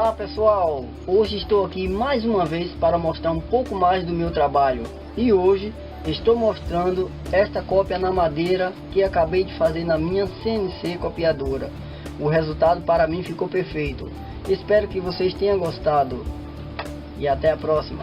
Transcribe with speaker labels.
Speaker 1: Olá pessoal, hoje estou aqui mais uma vez para mostrar um pouco mais do meu trabalho. E hoje estou mostrando esta cópia na madeira que acabei de fazer na minha CNC copiadora. O resultado para mim ficou perfeito. Espero que vocês tenham gostado e até a próxima.